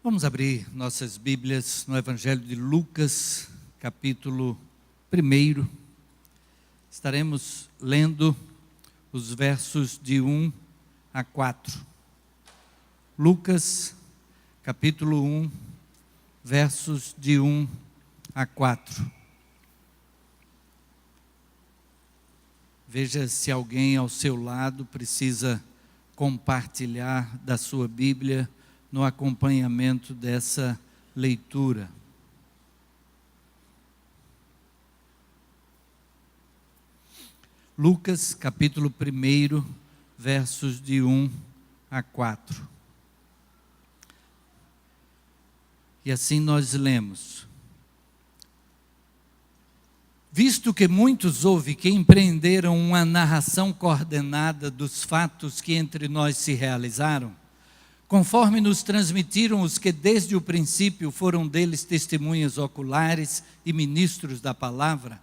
Vamos abrir nossas Bíblias no Evangelho de Lucas, capítulo 1. Estaremos lendo os versos de 1 a 4. Lucas, capítulo 1, versos de 1 a 4. Veja se alguém ao seu lado precisa compartilhar da sua Bíblia no acompanhamento dessa leitura. Lucas, capítulo 1, versos de 1 a 4. E assim nós lemos: Visto que muitos houve que empreenderam uma narração coordenada dos fatos que entre nós se realizaram, conforme nos transmitiram os que desde o princípio foram deles testemunhas oculares e ministros da palavra,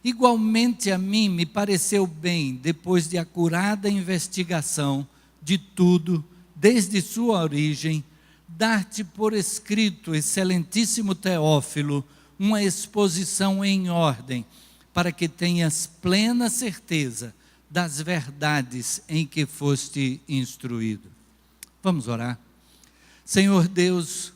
igualmente a mim me pareceu bem, depois de acurada investigação de tudo, desde sua origem, dar-te por escrito, excelentíssimo Teófilo, uma exposição em ordem, para que tenhas plena certeza das verdades em que foste instruído. Vamos orar. Senhor Deus,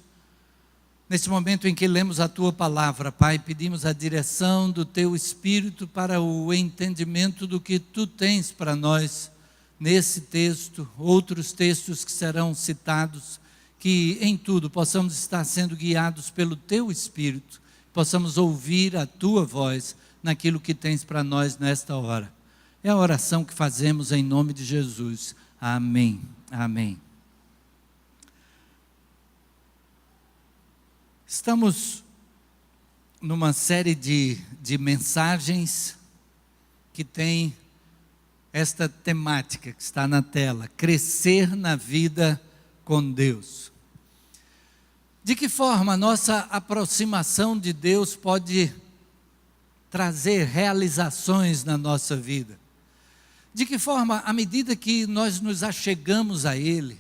nesse momento em que lemos a Tua palavra, Pai, pedimos a direção do Teu Espírito para o entendimento do que Tu tens para nós nesse texto, outros textos que serão citados, que em tudo possamos estar sendo guiados pelo Teu Espírito, possamos ouvir a Tua voz naquilo que tens para nós nesta hora. É a oração que fazemos em nome de Jesus. Amém. Amém. Estamos numa série de mensagens que tem esta temática que está na tela: crescer na vida com Deus. De que forma a nossa aproximação de Deus pode trazer realizações na nossa vida? De que forma, à medida que nós nos achegamos a Ele,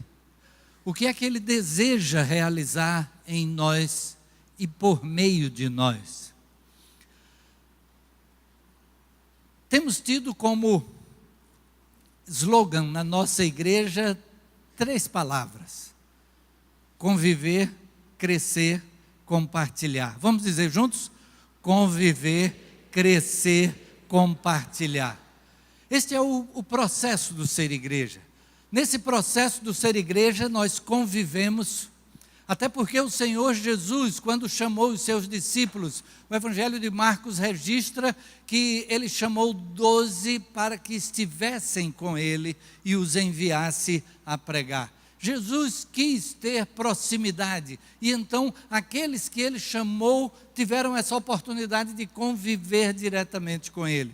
o que é que Ele deseja realizar em nós e por meio de nós? Temos tido como slogan na nossa igreja 3 palavras: conviver, crescer, compartilhar. Vamos dizer juntos? Conviver, crescer, compartilhar. Este é o processo do ser igreja. Nesse processo do ser igreja, nós convivemos, até porque o Senhor Jesus, quando chamou os seus discípulos, o Evangelho de Marcos registra que ele chamou 12 para que estivessem com ele e os enviasse a pregar. Jesus quis ter proximidade, e então aqueles que ele chamou tiveram essa oportunidade de conviver diretamente com ele.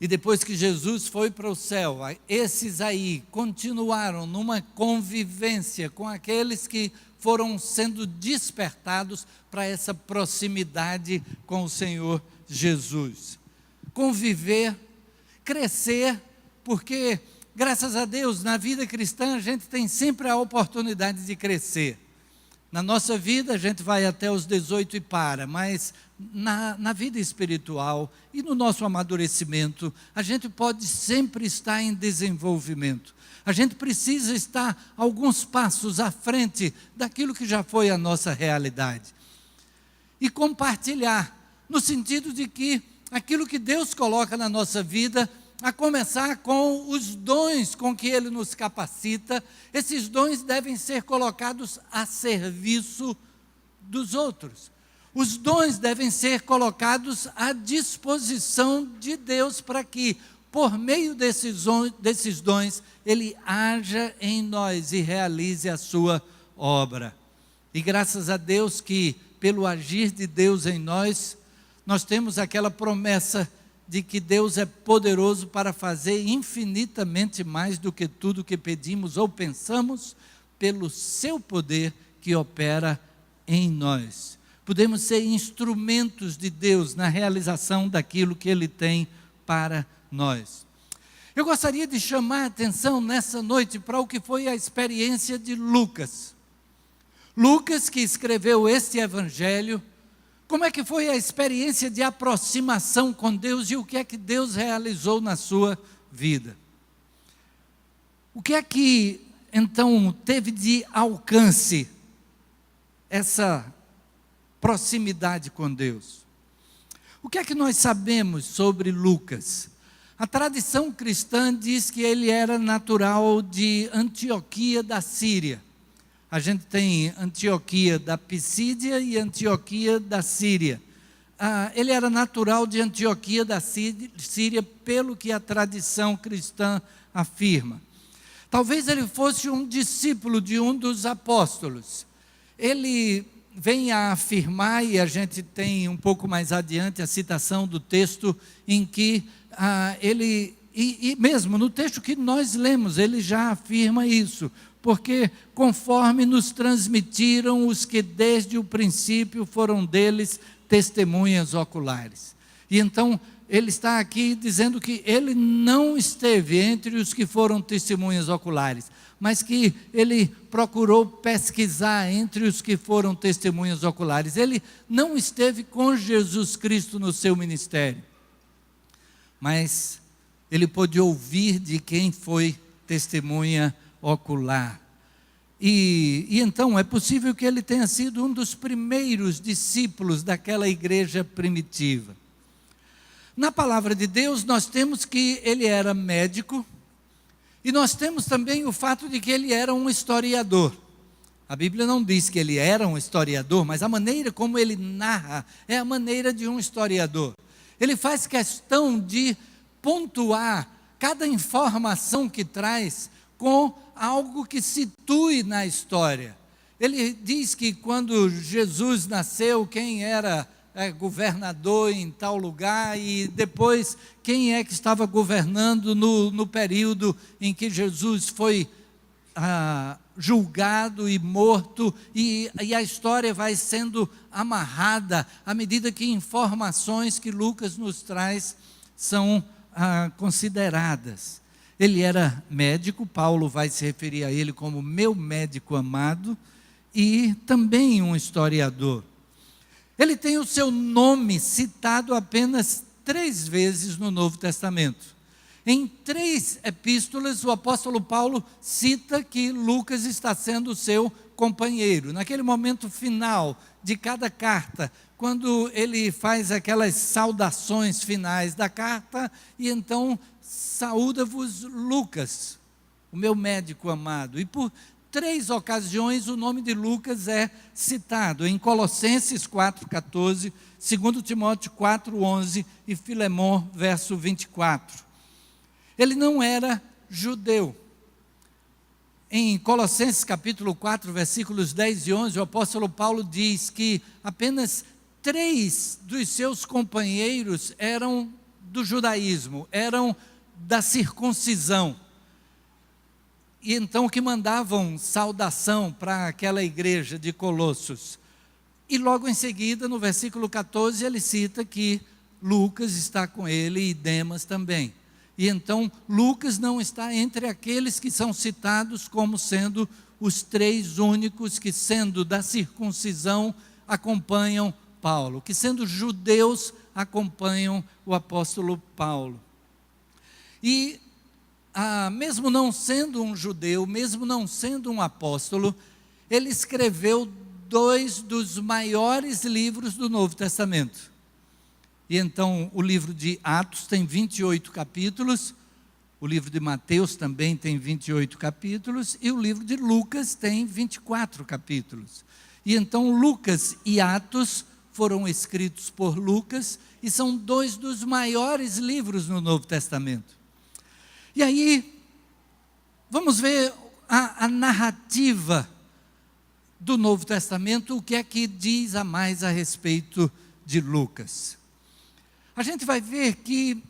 E depois que Jesus foi para o céu, esses aí continuaram numa convivência com aqueles que foram sendo despertados para essa proximidade com o Senhor Jesus. Conviver, crescer, porque, graças a Deus, na vida cristã a gente tem sempre a oportunidade de crescer. Na nossa vida a gente vai até os 18 e para, mas na vida espiritual e no nosso amadurecimento, a gente pode sempre estar em desenvolvimento. A gente precisa estar alguns passos à frente daquilo que já foi a nossa realidade. E compartilhar, no sentido de que aquilo que Deus coloca na nossa vida, a começar com os dons com que Ele nos capacita, esses dons devem ser colocados a serviço dos outros. Os dons devem ser colocados à disposição de Deus para que, por meio desses dons, Ele haja em nós e realize a sua obra. E graças a Deus que, pelo agir de Deus em nós, nós temos aquela promessa de que Deus é poderoso para fazer infinitamente mais do que tudo que pedimos ou pensamos, pelo seu poder que opera em nós. Podemos ser instrumentos de Deus na realização daquilo que Ele tem para nós. Eu gostaria de chamar a atenção nessa noite para o que foi a experiência de Lucas. Lucas, que escreveu este evangelho, como é que foi a experiência de aproximação com Deus e o que é que Deus realizou na sua vida. O que é que, então, teve de alcance essa proximidade com Deus? O que é que nós sabemos sobre Lucas? A tradição cristã diz que ele era natural de Antioquia da Síria. A gente tem Antioquia da Pisídia e Antioquia da Síria. Ele era natural de Antioquia da Síria, pelo que a tradição cristã afirma. Talvez ele fosse um discípulo de um dos apóstolos. Ele vem a afirmar, e a gente tem um pouco mais adiante a citação do texto em que ele, e mesmo no texto que nós lemos, ele já afirma isso, porque conforme nos transmitiram os que desde o princípio foram deles testemunhas oculares. E então ele está aqui dizendo que ele não esteve entre os que foram testemunhas oculares, mas que ele procurou pesquisar entre os que foram testemunhas oculares. Ele não esteve com Jesus Cristo no seu ministério, mas ele pôde ouvir de quem foi testemunha ocular. E então é possível que ele tenha sido um dos primeiros discípulos daquela igreja primitiva. Na palavra de Deus nós temos que ele era médico, e nós temos também o fato de que ele era um historiador. A Bíblia não diz que ele era um historiador, mas a maneira como ele narra é a maneira de um historiador. Ele faz questão de pontuar cada informação que traz com algo que situe na história. Ele diz que quando Jesus nasceu, quem era governador em tal lugar, e depois quem é que estava governando no período em que Jesus foi julgado e morto, e a história vai sendo amarrada à medida que informações que Lucas nos traz são consideradas. Ele era médico, Paulo vai se referir a ele como meu médico amado, e também um historiador. Ele tem o seu nome citado apenas 3 vezes no Novo Testamento. Em 3 epístolas, o apóstolo Paulo cita que Lucas está sendo seu companheiro. Naquele momento final de cada carta, quando ele faz aquelas saudações finais da carta, e então saúda-vos Lucas, o meu médico amado. E por 3 ocasiões o nome de Lucas é citado, em Colossenses 4,14, 2 Timóteo 4,11 e Filemão, verso 24. Ele não era judeu. Em Colossenses capítulo 4, versículos 10 e 11, o apóstolo Paulo diz que apenas 3 dos seus companheiros eram do judaísmo, eram da circuncisão. E então que mandavam saudação para aquela igreja de Colossos. E logo em seguida, no versículo 14, ele cita que Lucas está com ele e Demas também. E então Lucas não está entre aqueles que são citados como sendo os 3 únicos que, sendo da circuncisão, acompanham Paulo, que sendo judeus acompanham o apóstolo Paulo. E mesmo não sendo um judeu, mesmo não sendo um apóstolo, ele escreveu 2 dos maiores livros do Novo Testamento. E então o livro de Atos tem 28 capítulos, o livro de Mateus também tem 28 capítulos, e o livro de Lucas tem 24 capítulos. E então Lucas e Atos foram escritos por Lucas, e são 2 dos maiores livros no Novo Testamento. E aí, vamos ver a narrativa do Novo Testamento, o que é que diz a mais a respeito de Lucas. A gente vai ver que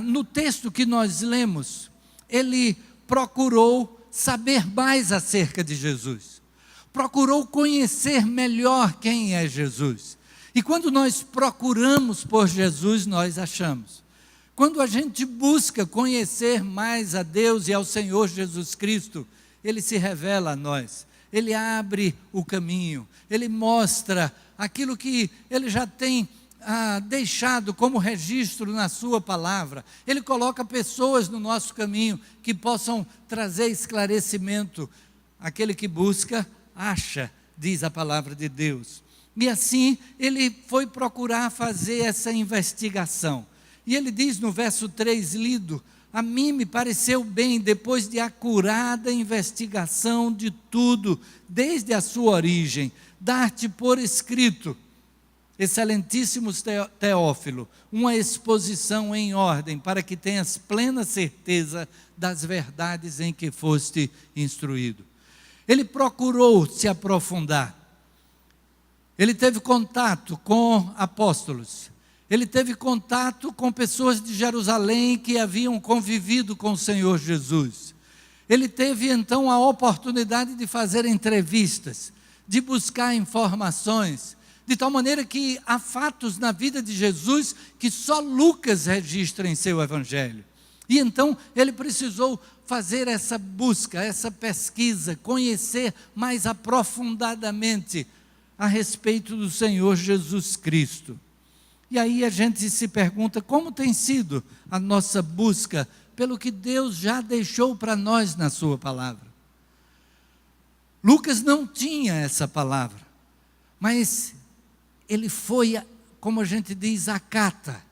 no texto que nós lemos, ele procurou saber mais acerca de Jesus, procurou conhecer melhor quem é Jesus. E quando nós procuramos por Jesus, nós achamos. Quando a gente busca conhecer mais a Deus e ao Senhor Jesus Cristo, Ele se revela a nós. ele abre o caminho, ele mostra aquilo que ele já tem deixado como registro na sua palavra. Ele coloca pessoas no nosso caminho que possam trazer esclarecimento. Aquele que busca, acha, diz a palavra de Deus. E assim ele foi procurar fazer essa investigação. E ele diz no verso 3 lido: a mim me pareceu bem, depois de acurada investigação de tudo, desde a sua origem, dar-te por escrito, excelentíssimo Teófilo, uma exposição em ordem, para que tenhas plena certeza das verdades em que foste instruído. Ele procurou se aprofundar. Ele teve contato com apóstolos. Ele teve contato com pessoas de Jerusalém que haviam convivido com o Senhor Jesus. Ele teve então a oportunidade de fazer entrevistas, de buscar informações, de tal maneira que há fatos na vida de Jesus que só Lucas registra em seu evangelho. E então ele precisou fazer essa busca, essa pesquisa, conhecer mais aprofundadamente a respeito do Senhor Jesus Cristo. E aí a gente se pergunta como tem sido a nossa busca pelo que Deus já deixou para nós na sua palavra. Lucas não tinha essa palavra, mas ele foi, como a gente diz, à cata.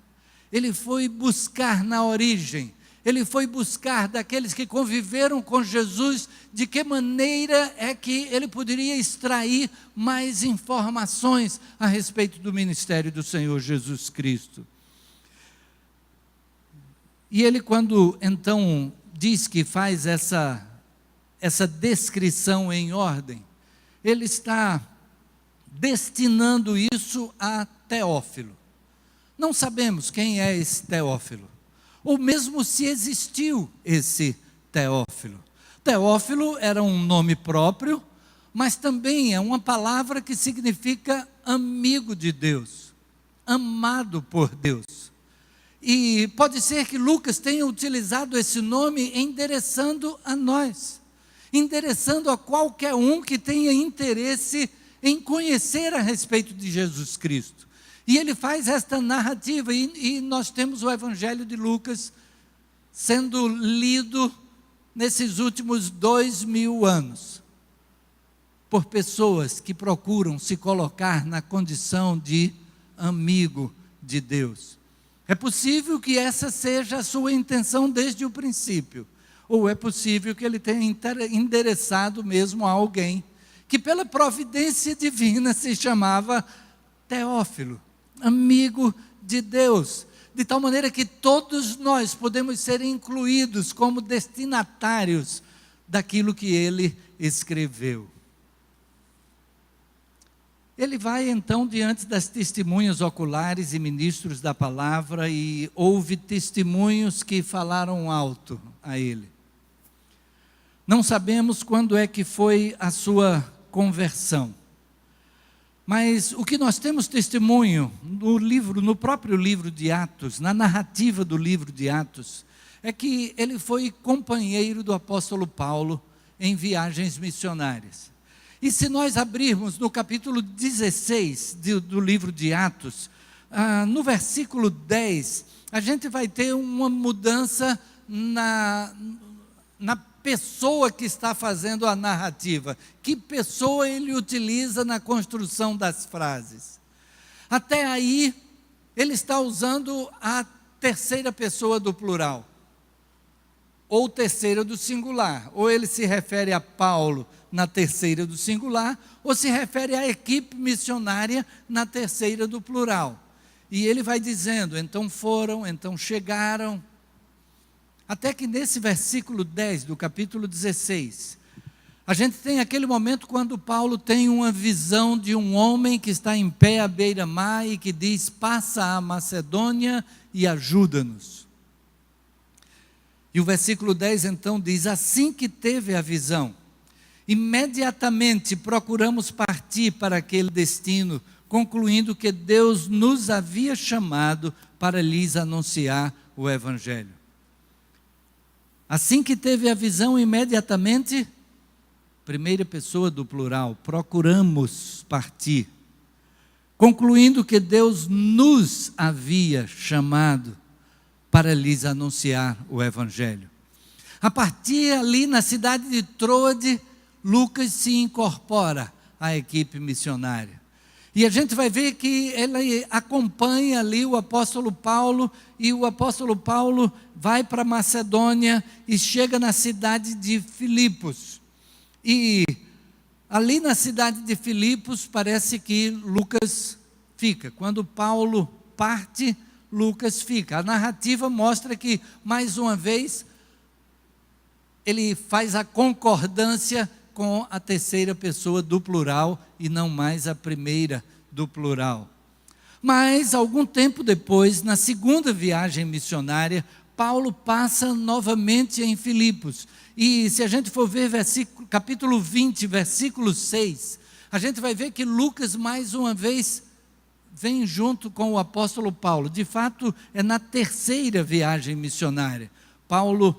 Ele foi buscar na origem. Ele foi buscar daqueles que conviveram com Jesus, de que maneira é que ele poderia extrair mais informações a respeito do ministério do Senhor Jesus Cristo. E ele, quando então diz que faz essa descrição em ordem, ele está destinando isso a Teófilo. Não sabemos quem é esse Teófilo, ou mesmo se existiu esse Teófilo. Teófilo era um nome próprio, mas também é uma palavra que significa amigo de Deus, amado por Deus. E pode ser que Lucas tenha utilizado esse nome endereçando a nós, endereçando a qualquer um que tenha interesse em conhecer a respeito de Jesus Cristo. E ele faz esta narrativa, e nós temos o Evangelho de Lucas sendo lido nesses últimos 2000 anos, por pessoas que procuram se colocar na condição de amigo de Deus. É possível que essa seja a sua intenção desde o princípio, ou é possível que ele tenha endereçado mesmo a alguém, que pela providência divina se chamava Teófilo, amigo de Deus, de tal maneira que todos nós podemos ser incluídos como destinatários daquilo que ele escreveu. Ele vai então diante das testemunhas oculares e ministros da palavra e houve testemunhos que falaram alto a ele. Não sabemos quando é que foi a sua conversão. Mas o que nós temos testemunho no próprio livro de Atos, na narrativa do livro de Atos, é que ele foi companheiro do apóstolo Paulo em viagens missionárias. E se nós abrirmos no capítulo 16 do livro de Atos, no versículo 10, a gente vai ter uma mudança na pessoa que está fazendo a narrativa. Que pessoa ele utiliza na construção das frases? Até aí, ele está usando a terceira pessoa do plural, ou terceira do singular. Ou ele se refere a Paulo na terceira do singular, ou se refere à equipe missionária na terceira do plural. E ele vai dizendo, então foram, então chegaram, até que nesse versículo 10 do capítulo 16, a gente tem aquele momento quando Paulo tem uma visão de um homem que está em pé à beira-mar e que diz, passa a Macedônia e ajuda-nos. E o versículo 10 então diz, assim que teve a visão, imediatamente procuramos partir para aquele destino, concluindo que Deus nos havia chamado para lhes anunciar o Evangelho. Assim que teve a visão, imediatamente primeira pessoa do plural, procuramos partir, concluindo que Deus nos havia chamado para lhes anunciar o Evangelho. A partir ali na cidade de Troade, Lucas se incorpora à equipe missionária. E a gente vai ver que ele acompanha ali o apóstolo Paulo, e o apóstolo Paulo vai para Macedônia e chega na cidade de Filipos. E ali na cidade de Filipos parece que Lucas fica. Quando Paulo parte, Lucas fica. A narrativa mostra que, mais uma vez, ele faz a concordância com a terceira pessoa do plural e não mais a primeira do plural. Mas, algum tempo depois, na segunda viagem missionária, Paulo passa novamente em Filipos. E se a gente for ver capítulo 20, versículo 6, a gente vai ver que Lucas, mais uma vez, vem junto com o apóstolo Paulo. De fato, é na terceira viagem missionária. Paulo,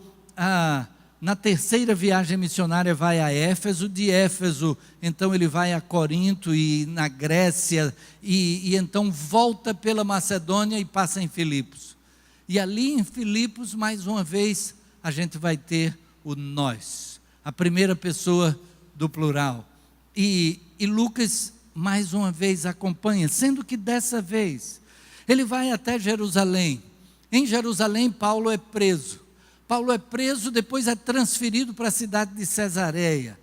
na terceira viagem missionária, vai a Éfeso. De Éfeso, então ele vai a Corinto e na Grécia, e então volta pela Macedônia e passa em Filipos. E ali em Filipos, mais uma vez, a gente vai ter o nós, a primeira pessoa do plural. E Lucas, mais uma vez, acompanha, sendo que dessa vez, ele vai até Jerusalém. Em Jerusalém, Paulo é preso. Paulo é preso, depois é transferido para a cidade de Cesareia.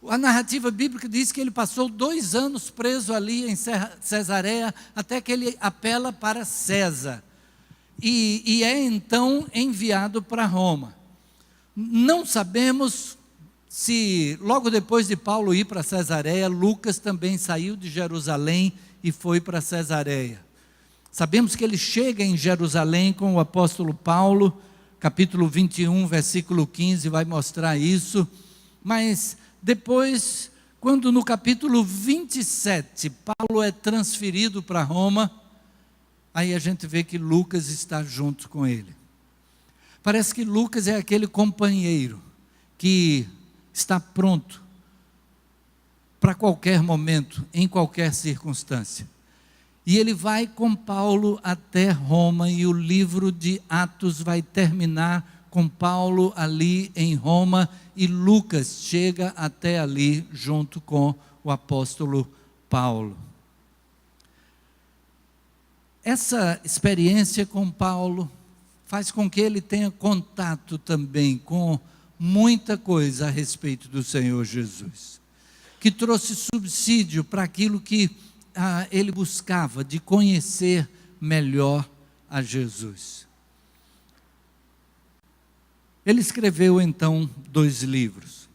A narrativa bíblica diz que ele passou 2 anos preso ali em Cesareia, até que ele apela para César. E é então enviado para Roma. Não sabemos se logo depois de Paulo ir para Cesareia, Lucas também saiu de Jerusalém e foi para Cesareia. Sabemos que ele chega em Jerusalém com o apóstolo Paulo, capítulo 21, versículo 15, vai mostrar isso. Mas depois, quando no capítulo 27, Paulo é transferido para Roma, aí a gente vê que Lucas está junto com ele. Parece que Lucas é aquele companheiro que está pronto para qualquer momento, em qualquer circunstância. E ele vai com Paulo até Roma, e o livro de Atos vai terminar com Paulo ali em Roma, e Lucas chega até ali junto com o apóstolo Paulo. Essa experiência com Paulo faz com que ele tenha contato também com muita coisa a respeito do Senhor Jesus, que trouxe subsídio para aquilo que ele buscava, de conhecer melhor a Jesus. Ele escreveu então 2 livros.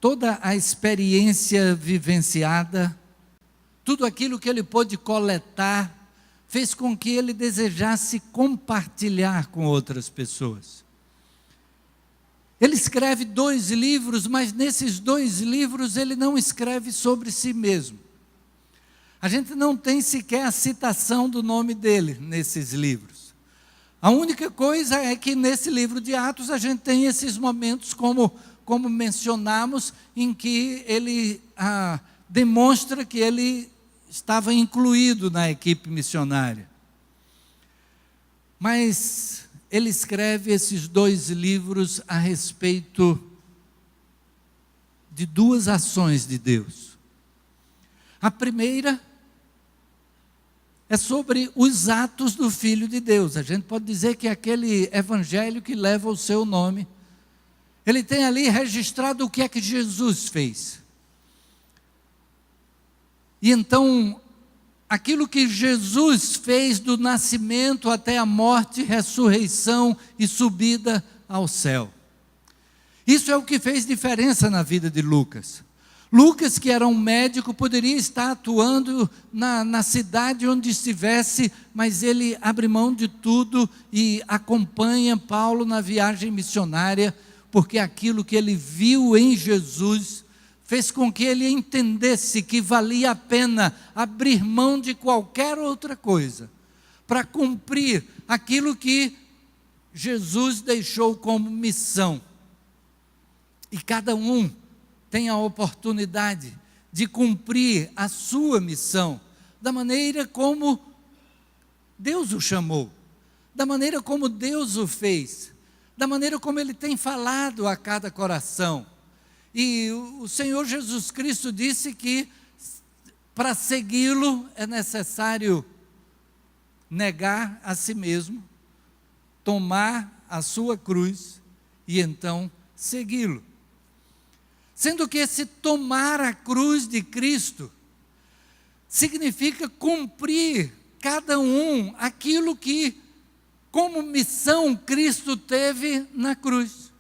Toda a experiência vivenciada, tudo aquilo que ele pôde coletar, fez com que ele desejasse compartilhar com outras pessoas. Ele escreve 2 livros, mas nesses 2 livros ele não escreve sobre si mesmo. A gente não tem sequer a citação do nome dele nesses livros. A única coisa é que nesse livro de Atos a gente tem esses momentos, como mencionamos, em que ele demonstra que ele estava incluído na equipe missionária. Mas ele escreve esses 2 livros a respeito de 2 ações de Deus. A primeira é sobre os atos do Filho de Deus. A gente pode dizer que aquele evangelho que leva o seu nome, ele tem ali registrado o que é que Jesus fez. E então, aquilo que Jesus fez do nascimento até a morte, ressurreição e subida ao céu. Isso é o que fez diferença na vida de Lucas. Lucas, que era um médico, poderia estar atuando na cidade onde estivesse, mas ele abre mão de tudo e acompanha Paulo na viagem missionária, porque aquilo que ele viu em Jesus fez com que ele entendesse que valia a pena abrir mão de qualquer outra coisa, para cumprir aquilo que Jesus deixou como missão. E cada um tem a oportunidade de cumprir a sua missão da maneira como Deus o chamou, da maneira como Deus o fez, da maneira como Ele tem falado a cada coração. E o Senhor Jesus Cristo disse que para segui-lo é necessário negar a si mesmo, tomar a sua cruz e então segui-lo. Sendo que esse tomar a cruz de Cristo significa cumprir cada um aquilo que, como missão, Cristo teve na cruz.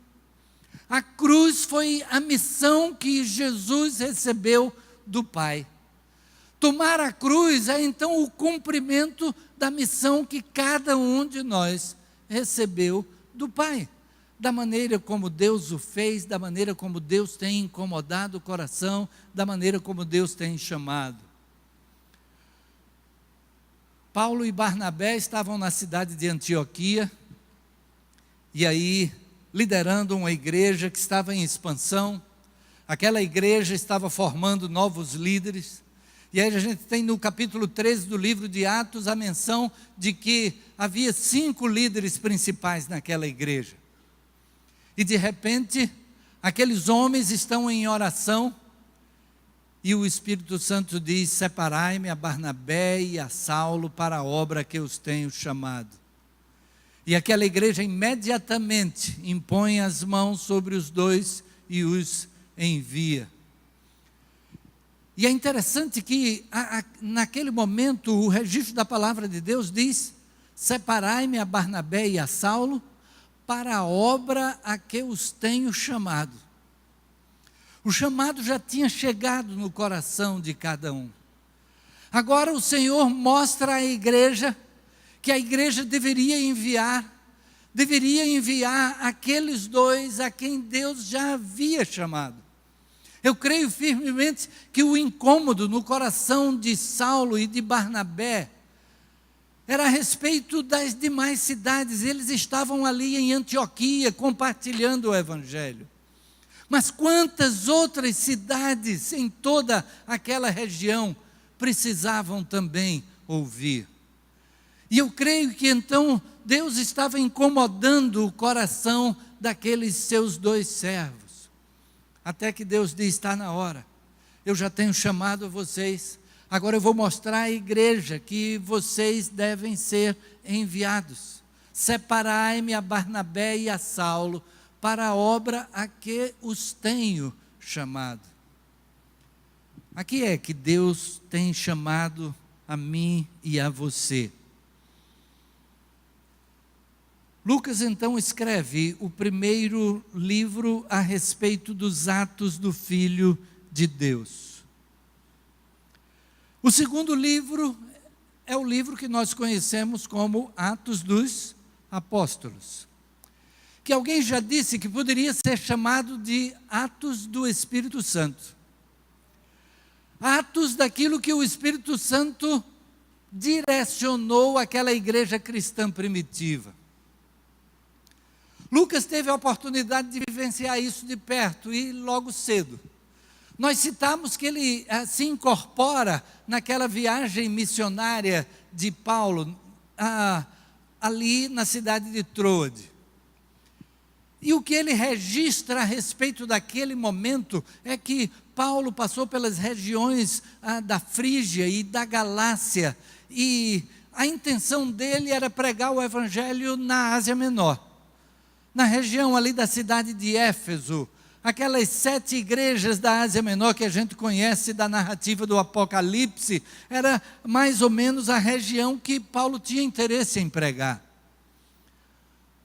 A cruz foi a missão que Jesus recebeu do Pai. Tomar a cruz é então o cumprimento da missão que cada um de nós recebeu do Pai. Da maneira como Deus o fez, da maneira como Deus tem incomodado o coração, da maneira como Deus tem chamado. Paulo e Barnabé estavam na cidade de Antioquia, e aí liderando uma igreja que estava em expansão. Aquela igreja estava formando novos líderes, e aí a gente tem no capítulo 13 do livro de Atos a menção de que havia 5 líderes principais naquela igreja. E de repente, aqueles homens estão em oração, e o Espírito Santo diz: separai-me a Barnabé e a Saulo para a obra que eu os tenho chamado. E aquela igreja imediatamente impõe as mãos sobre os dois e os envia. E é interessante que naquele momento o registro da palavra de Deus diz: separai-me a Barnabé e a Saulo para a obra a que os tenho chamado. O chamado já tinha chegado no coração de cada um. Agora o Senhor mostra à igreja que a igreja deveria enviar aqueles dois a quem Deus já havia chamado. Eu creio firmemente que o incômodo no coração de Saulo e de Barnabé era a respeito das demais cidades. Eles estavam ali em Antioquia compartilhando o Evangelho. Mas quantas outras cidades em toda aquela região precisavam também ouvir? E eu creio que então Deus estava incomodando o coração daqueles seus 2 servos. Até que Deus diz: está na hora, eu já tenho chamado vocês, agora eu vou mostrar à igreja que vocês devem ser enviados. Separai-me a Barnabé e a Saulo para a obra a que os tenho chamado. Aqui é que Deus tem chamado a mim e a você. Lucas então escreve o primeiro livro a respeito dos atos do Filho de Deus. O segundo livro é o livro que nós conhecemos como Atos dos Apóstolos, que alguém já disse que poderia ser chamado de Atos do Espírito Santo. Atos daquilo que o Espírito Santo direcionou àquela igreja cristã primitiva. Lucas teve a oportunidade de vivenciar isso de perto e logo cedo. Nós citamos que ele se incorpora naquela viagem missionária de Paulo, ali na cidade de Troade. E o que ele registra a respeito daquele momento é que Paulo passou pelas regiões da Frígia e da Galácia, e a intenção dele era pregar o Evangelho na Ásia Menor. Na região ali da cidade de Éfeso, aquelas 7 igrejas da Ásia Menor que a gente conhece da narrativa do Apocalipse, era mais ou menos a região que Paulo tinha interesse em pregar.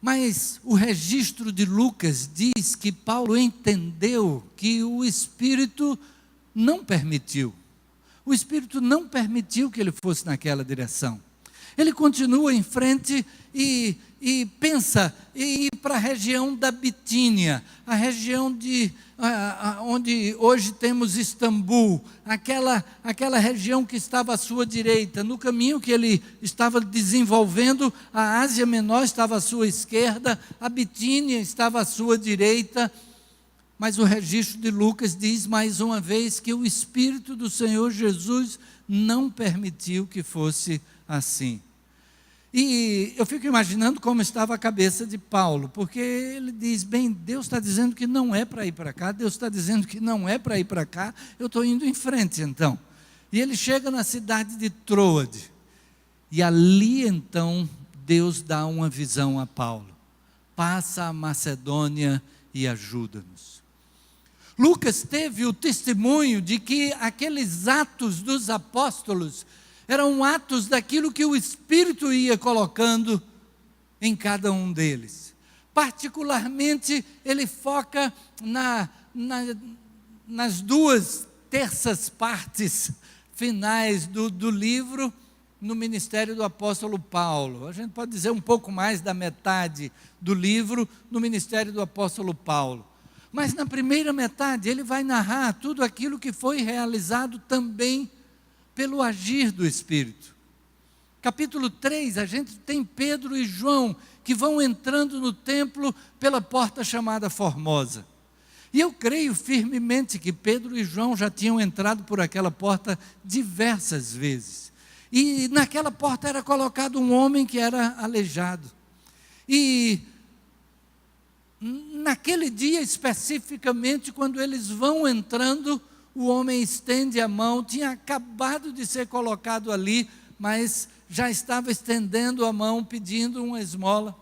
Mas o registro de Lucas diz que Paulo entendeu que o Espírito não permitiu. O Espírito não permitiu que ele fosse naquela direção. Ele continua em frente e pensa em ir para a região da Bitínia, a região onde hoje temos Istambul, aquela região que estava à sua direita. No caminho que ele estava desenvolvendo, a Ásia Menor estava à sua esquerda, a Bitínia estava à sua direita, mas o registro de Lucas diz mais uma vez que o Espírito do Senhor Jesus não permitiu que fosse assim. E eu fico imaginando como estava a cabeça de Paulo, porque ele diz, bem, Deus está dizendo que não é para ir para cá, Deus está dizendo que não é para ir para cá, eu estou indo em frente então. E ele chega na cidade de Troade, e ali então Deus dá uma visão a Paulo, passa a Macedônia e ajuda-nos. Lucas teve o testemunho de que aqueles atos dos apóstolos eram atos daquilo que o Espírito ia colocando em cada um deles. Particularmente, ele foca nas duas terças partes finais do livro, no ministério do apóstolo Paulo. A gente pode dizer um pouco mais da metade do livro no ministério do apóstolo Paulo. Mas na primeira metade ele vai narrar tudo aquilo que foi realizado também pelo agir do Espírito. Capítulo 3, a gente tem Pedro e João que vão entrando no templo pela porta chamada Formosa. E eu creio firmemente que Pedro e João já tinham entrado por aquela porta diversas vezes. E naquela porta era colocado um homem que era aleijado. E naquele dia especificamente, quando eles vão entrando, o homem estende a mão, tinha acabado de ser colocado ali, mas já estava estendendo a mão, pedindo uma esmola.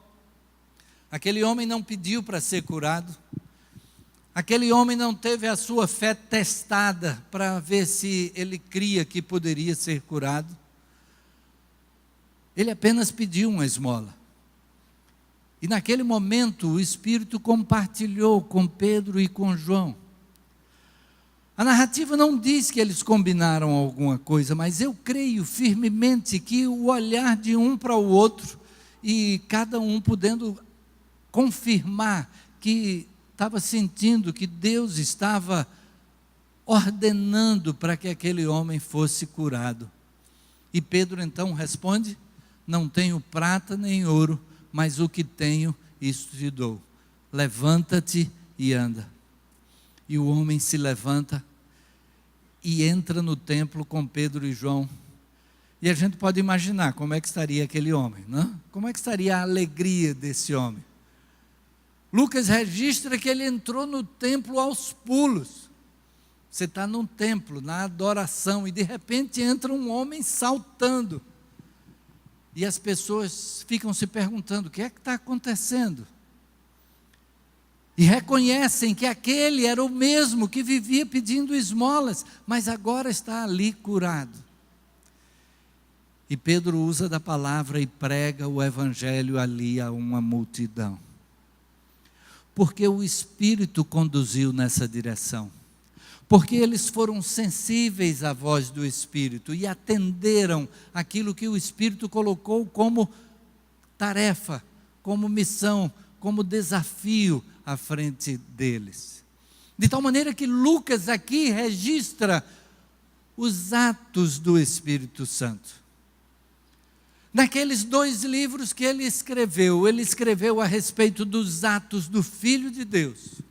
Aquele homem não pediu para ser curado. Aquele homem não teve a sua fé testada para ver se ele cria que poderia ser curado. Ele apenas pediu uma esmola. E naquele momento o Espírito compartilhou com Pedro e com João. A narrativa não diz que eles combinaram alguma coisa, mas eu creio firmemente que o olhar de um para o outro, e cada um podendo confirmar que estava sentindo que Deus estava ordenando para que aquele homem fosse curado. E Pedro então responde, não tenho prata nem ouro, mas o que tenho, isso te dou. Levanta-te e anda. E o homem se levanta e entra no templo com Pedro e João. E a gente pode imaginar como é que estaria aquele homem, não? Como é que estaria a alegria desse homem. Lucas registra que ele entrou no templo aos pulos. Você está num templo, na adoração, e de repente entra um homem saltando. E as pessoas ficam se perguntando, o que é que está acontecendo? E reconhecem que aquele era o mesmo que vivia pedindo esmolas, mas agora está ali curado. E Pedro usa da palavra e prega o evangelho ali a uma multidão. Porque o Espírito conduziu nessa direção. Porque eles foram sensíveis à voz do Espírito e atenderam aquilo que o Espírito colocou como tarefa, como missão, como desafio à frente deles. De tal maneira que Lucas aqui registra os atos do Espírito Santo. Naqueles 2 livros que ele escreveu a respeito dos atos do Filho de Deus.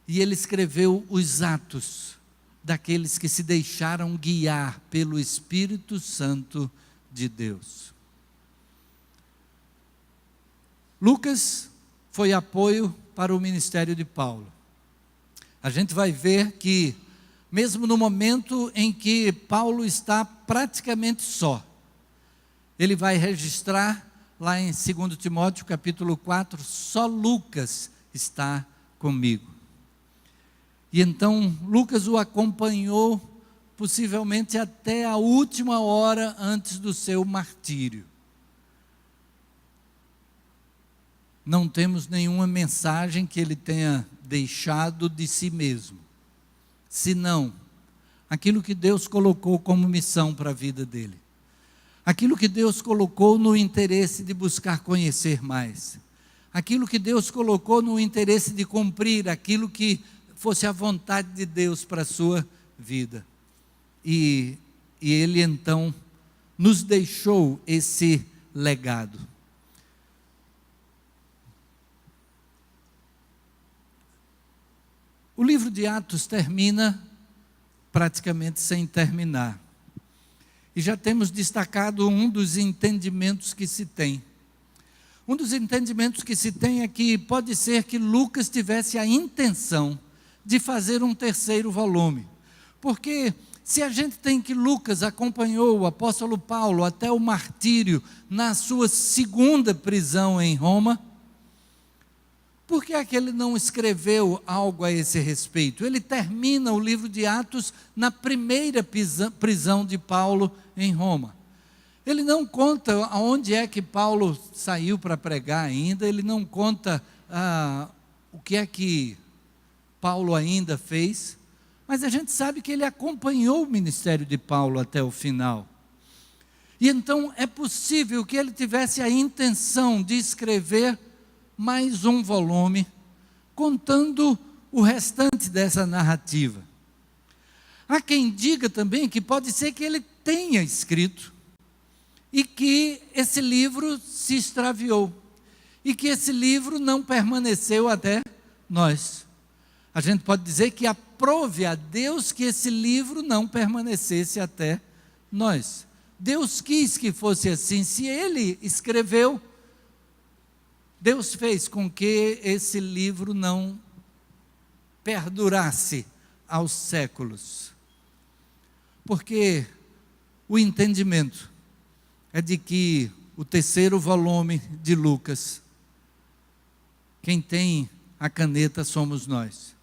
E ele escreveu os atos daqueles que se deixaram guiar pelo Espírito Santo de Deus. Lucas foi apoio para o ministério de Paulo. A gente vai ver que, mesmo no momento em que Paulo está praticamente só, ele vai registrar lá em 2 Timóteo capítulo 4, só Lucas está comigo. E então Lucas o acompanhou possivelmente até a última hora antes do seu martírio. Não temos nenhuma mensagem que ele tenha deixado de si mesmo, senão aquilo que Deus colocou como missão para a vida dele. Aquilo que Deus colocou no interesse de buscar conhecer mais. Aquilo que Deus colocou no interesse de cumprir aquilo que fosse a vontade de Deus para a sua vida. E ele então nos deixou esse legado. O livro de Atos termina praticamente sem terminar. E já temos destacado um dos entendimentos que se tem. Um dos entendimentos que se tem é que pode ser que Lucas tivesse a intenção de fazer um terceiro volume. Porque se a gente tem que Lucas acompanhou o apóstolo Paulo até o martírio na sua segunda prisão em Roma, por que é que ele não escreveu algo a esse respeito? Ele termina o livro de Atos na primeira prisão de Paulo em Roma. Ele não conta aonde é que Paulo saiu para pregar ainda, ele não conta o que é que Paulo ainda fez, mas a gente sabe que ele acompanhou o ministério de Paulo até o final. E então é possível que ele tivesse a intenção de escrever mais um volume, contando o restante dessa narrativa. Há quem diga também que pode ser que ele tenha escrito, e que esse livro se extraviou, e que esse livro não permaneceu até nós. A gente pode dizer que aprove a Deus que esse livro não permanecesse até nós. Deus quis que fosse assim. Se ele escreveu, Deus fez com que esse livro não perdurasse aos séculos. Porque o entendimento é de que o terceiro volume de Lucas, quem tem a caneta somos nós.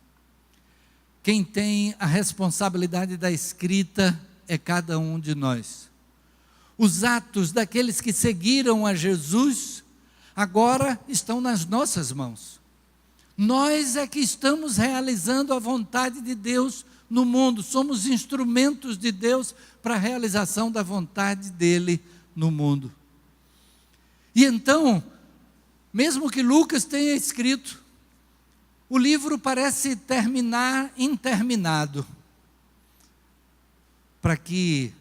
Quem tem a responsabilidade da escrita é cada um de nós. Os atos daqueles que seguiram a Jesus agora estão nas nossas mãos. Nós é que estamos realizando a vontade de Deus no mundo. Somos instrumentos de Deus para a realização da vontade dele no mundo. E então, mesmo que Lucas tenha escrito, o livro parece terminar interminado, para que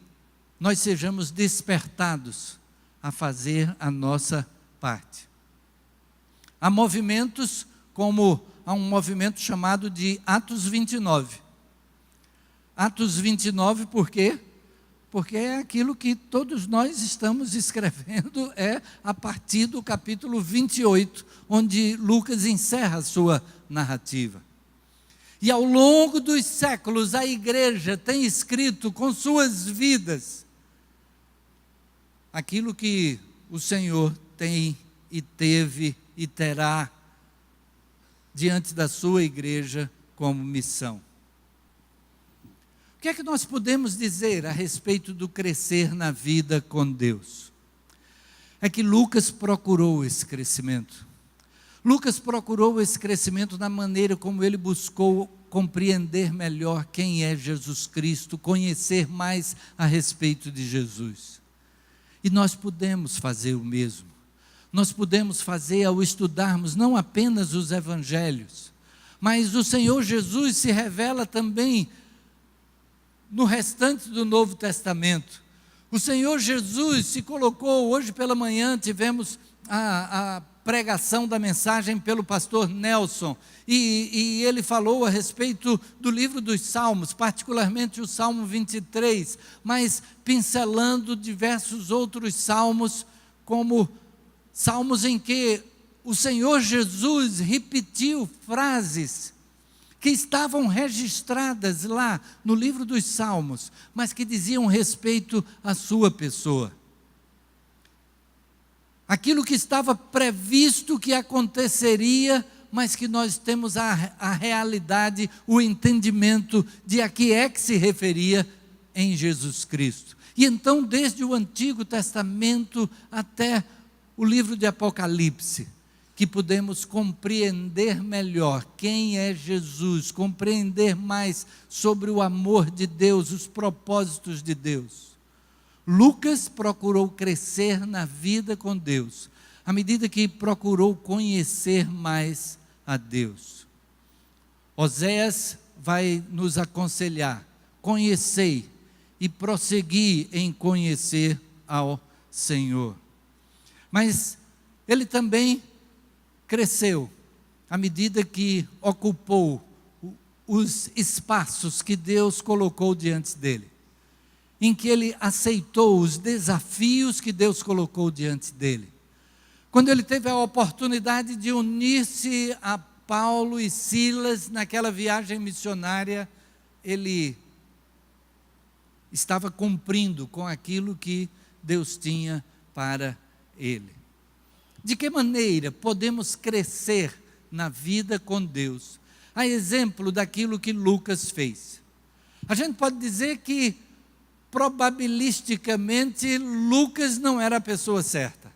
nós sejamos despertados a fazer a nossa parte. Há movimentos como há um movimento chamado de Atos 29. Atos 29 por quê? Porque é aquilo que todos nós estamos escrevendo, é a partir do capítulo 28, onde Lucas encerra a sua narrativa. E ao longo dos séculos, a igreja tem escrito com suas vidas aquilo que o Senhor tem e teve e terá diante da sua igreja como missão. O que é que nós podemos dizer a respeito do crescer na vida com Deus? É que Lucas procurou esse crescimento. Lucas procurou esse crescimento na maneira como ele buscou compreender melhor quem é Jesus Cristo, conhecer mais a respeito de Jesus. E nós podemos fazer o mesmo. Nós podemos fazer ao estudarmos não apenas os evangelhos, mas o Senhor Jesus se revela também no restante do Novo Testamento. O Senhor Jesus se colocou, hoje pela manhã tivemos a pregação da mensagem pelo pastor Nelson, e ele falou a respeito do livro dos Salmos, particularmente o Salmo 23, mas pincelando diversos outros salmos, como salmos em que o Senhor Jesus repetiu frases que estavam registradas lá no livro dos Salmos, mas que diziam respeito à sua pessoa. Aquilo que estava previsto que aconteceria, mas que nós temos a realidade, o entendimento de a que é que se referia em Jesus Cristo. E então, desde o Antigo Testamento até o livro de Apocalipse, que podemos compreender melhor quem é Jesus, compreender mais sobre o amor de Deus, os propósitos de Deus. Lucas procurou crescer na vida com Deus, à medida que procurou conhecer mais a Deus. Oséias vai nos aconselhar: conhecei e prossegui em conhecer ao Senhor. Mas ele também cresceu à medida que ocupou os espaços que Deus colocou diante dele, em que ele aceitou os desafios que Deus colocou diante dele. Quando ele teve a oportunidade de unir-se a Paulo e Silas naquela viagem missionária, ele estava cumprindo com aquilo que Deus tinha para ele. De que maneira podemos crescer na vida com Deus? A exemplo daquilo que Lucas fez. A gente pode dizer que, probabilisticamente, Lucas não era a pessoa certa.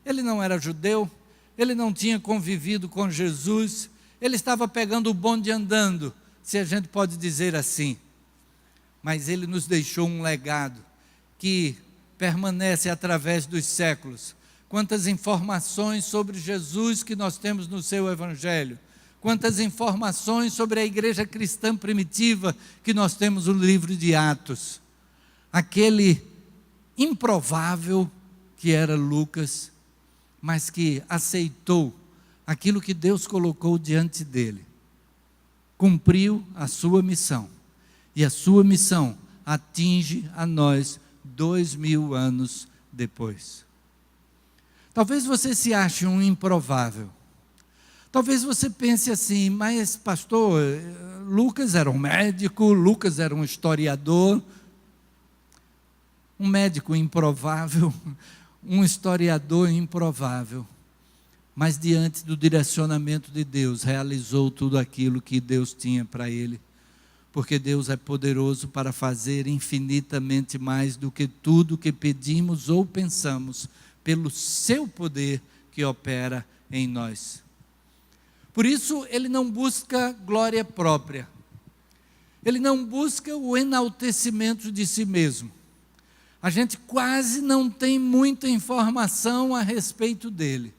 Ele não era judeu, ele não tinha convivido com Jesus, ele estava pegando o bonde andando, se a gente pode dizer assim. Mas ele nos deixou um legado que permanece através dos séculos. Quantas informações sobre Jesus que nós temos no seu Evangelho. Quantas informações sobre a igreja cristã primitiva que nós temos no livro de Atos. Aquele improvável que era Lucas, mas que aceitou aquilo que Deus colocou diante dele. Cumpriu a sua missão. E a sua missão atinge a nós 2000 anos depois. Talvez você se ache um improvável. Talvez você pense assim, mas pastor, Lucas era um médico, Lucas era um historiador, um médico improvável, um historiador improvável, mas diante do direcionamento de Deus, realizou tudo aquilo que Deus tinha para ele, porque Deus é poderoso para fazer infinitamente mais do que tudo que pedimos ou pensamos, pelo seu poder que opera em nós. Por isso, ele não busca glória própria, ele não busca o enaltecimento de si mesmo. A gente quase não tem muita informação a respeito dele.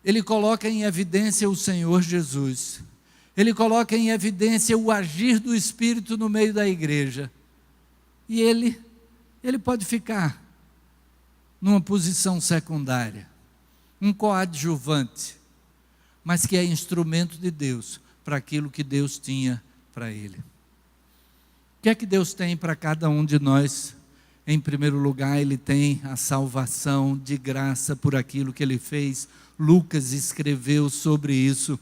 Ele coloca em evidência o Senhor Jesus, ele coloca em evidência o agir do Espírito no meio da igreja, e ele pode ficar numa posição secundária, um coadjuvante, mas que é instrumento de Deus para aquilo que Deus tinha para ele. O que é que Deus tem para cada um de nós? Em primeiro lugar, Ele tem a salvação de graça por aquilo que Ele fez. Lucas escreveu sobre isso,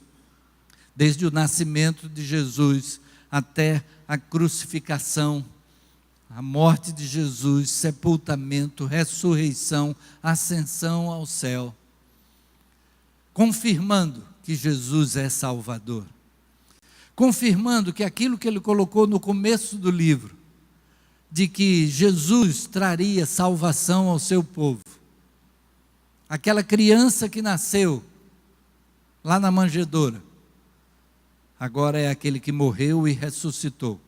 desde o nascimento de Jesus até a crucificação, a morte de Jesus, sepultamento, ressurreição, ascensão ao céu, confirmando que Jesus é Salvador, confirmando que aquilo que ele colocou no começo do livro, de que Jesus traria salvação ao seu povo, aquela criança que nasceu lá na manjedoura, agora é aquele que morreu e ressuscitou,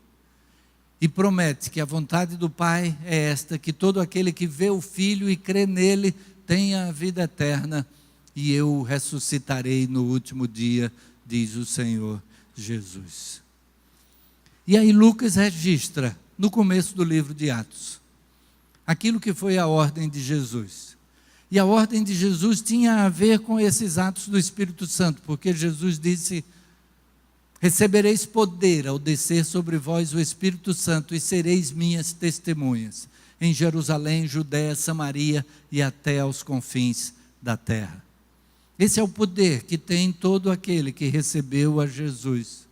e promete que a vontade do Pai é esta, que todo aquele que vê o Filho e crê nele, tenha a vida eterna, e eu o ressuscitarei no último dia, diz o Senhor Jesus. E aí Lucas registra, no começo do livro de Atos, aquilo que foi a ordem de Jesus. E a ordem de Jesus tinha a ver com esses atos do Espírito Santo, porque Jesus disse: recebereis poder ao descer sobre vós o Espírito Santo, e sereis minhas testemunhas, em Jerusalém, Judéia, Samaria e até aos confins da terra. Esse é o poder que tem todo aquele que recebeu a Jesus,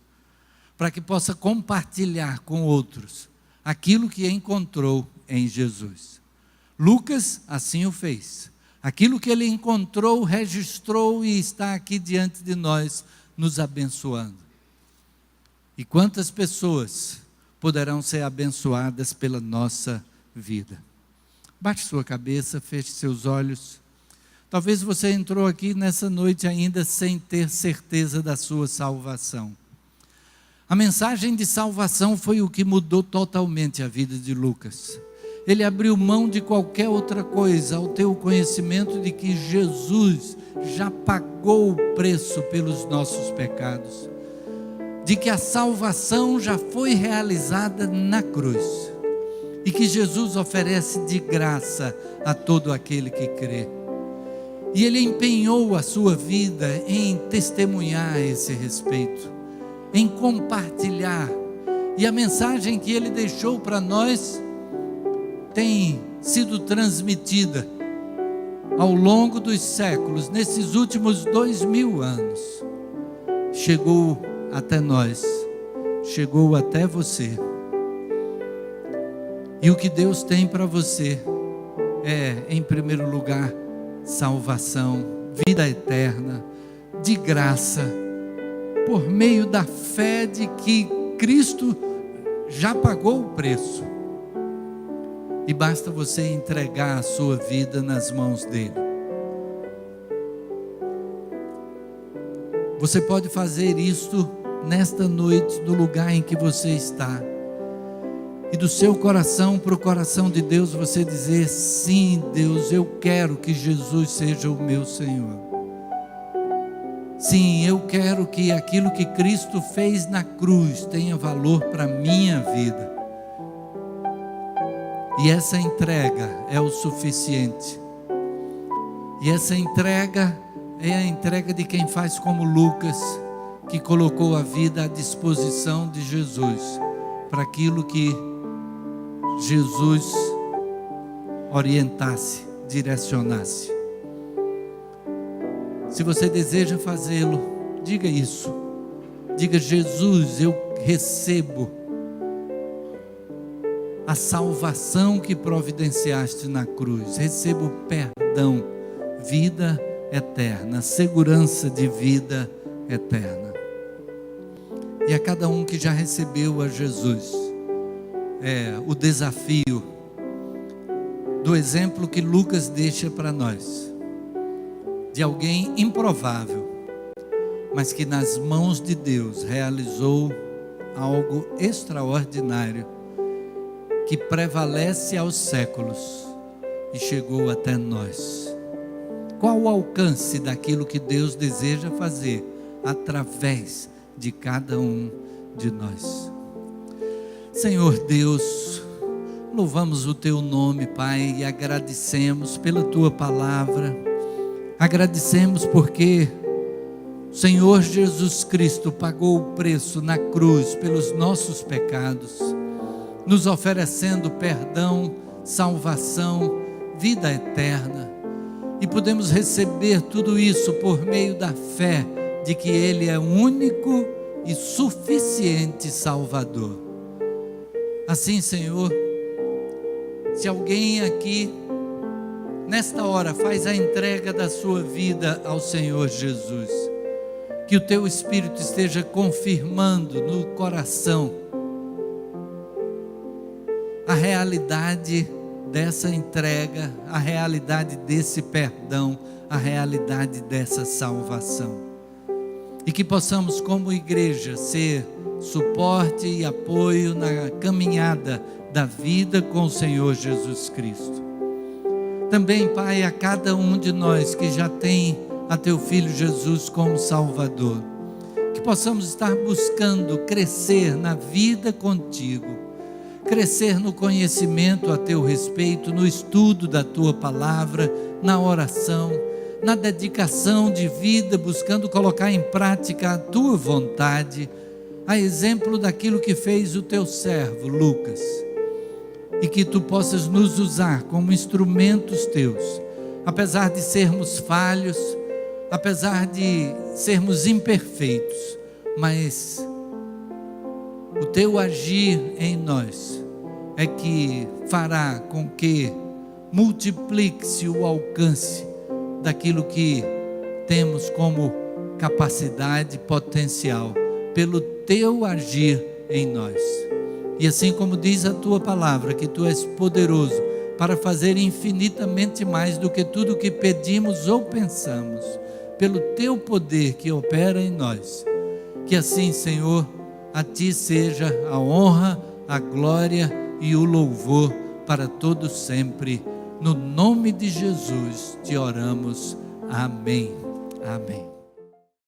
para que possa compartilhar com outros aquilo que encontrou em Jesus. Lucas assim o fez. Aquilo que ele encontrou, registrou e está aqui diante de nós, nos abençoando. E quantas pessoas poderão ser abençoadas pela nossa vida? Baixe sua cabeça, feche seus olhos. Talvez você entrou aqui nessa noite ainda sem ter certeza da sua salvação. A mensagem de salvação foi o que mudou totalmente a vida de Lucas. Ele abriu mão de qualquer outra coisa ao ter o conhecimento de que Jesus já pagou o preço pelos nossos pecados, de que a salvação já foi realizada na cruz, e que Jesus oferece de graça a todo aquele que crê. E ele empenhou a sua vida em testemunhar a esse respeito. em compartilhar. E a mensagem que ele deixou para nós tem sido transmitida ao longo dos séculos, nesses últimos 2000 anos. Chegou até nós, chegou até você. E o que Deus tem para você é, em primeiro lugar, salvação, vida eterna, de graça, por meio da fé de que Cristo já pagou o preço. E basta você entregar a sua vida nas mãos dele. Você pode fazer isto nesta noite, no lugar em que você está. E do seu coração para o coração de Deus, você dizer: sim, Deus, eu quero que Jesus seja o meu Senhor. Sim, eu quero que aquilo que Cristo fez na cruz tenha valor para a minha vida. E essa entrega é o suficiente. E essa entrega é a entrega de quem faz como Lucas, que colocou a vida à disposição de Jesus, para aquilo que Jesus orientasse, direcionasse. Se você deseja fazê-lo, diga isso. Diga: Jesus, eu recebo a salvação que providenciaste na cruz. Recebo perdão, vida eterna, segurança de vida eterna. E a cada um que já recebeu a Jesus, o desafio do exemplo que Lucas deixa para nós, de alguém improvável, mas que nas mãos de Deus realizou algo extraordinário, que prevalece aos séculos e chegou até nós. Qual o alcance daquilo que Deus deseja fazer através de cada um de nós? Senhor Deus, louvamos o Teu nome, Pai, e agradecemos pela Tua palavra. Agradecemos porque o Senhor Jesus Cristo pagou o preço na cruz pelos nossos pecados, nos oferecendo perdão, salvação, vida eterna. E podemos receber tudo isso por meio da fé de que Ele é o único e suficiente Salvador. Assim, Senhor, se alguém aqui nesta hora faz a entrega da sua vida ao Senhor Jesus, que o Teu Espírito esteja confirmando no coração a realidade dessa entrega, a realidade desse perdão, a realidade dessa salvação. E que possamos, como igreja, ser suporte e apoio na caminhada da vida com o Senhor Jesus Cristo. Também, Pai, a cada um de nós que já tem a Teu Filho Jesus como Salvador, que possamos estar buscando crescer na vida contigo, crescer no conhecimento a Teu respeito, no estudo da Tua palavra, na oração, na dedicação de vida, buscando colocar em prática a Tua vontade, a exemplo daquilo que fez o Teu servo Lucas, e que Tu possas nos usar como instrumentos Teus, apesar de sermos falhos, apesar de sermos imperfeitos, mas o Teu agir em nós é que fará com que multiplique-se o alcance daquilo que temos como capacidade potencial, pelo Teu agir em nós. E assim como diz a Tua palavra, que Tu és poderoso para fazer infinitamente mais do que tudo o que pedimos ou pensamos, pelo Teu poder que opera em nós. Que assim, Senhor, a Ti seja a honra, a glória e o louvor para todos sempre. No nome de Jesus te oramos. Amém. Amém.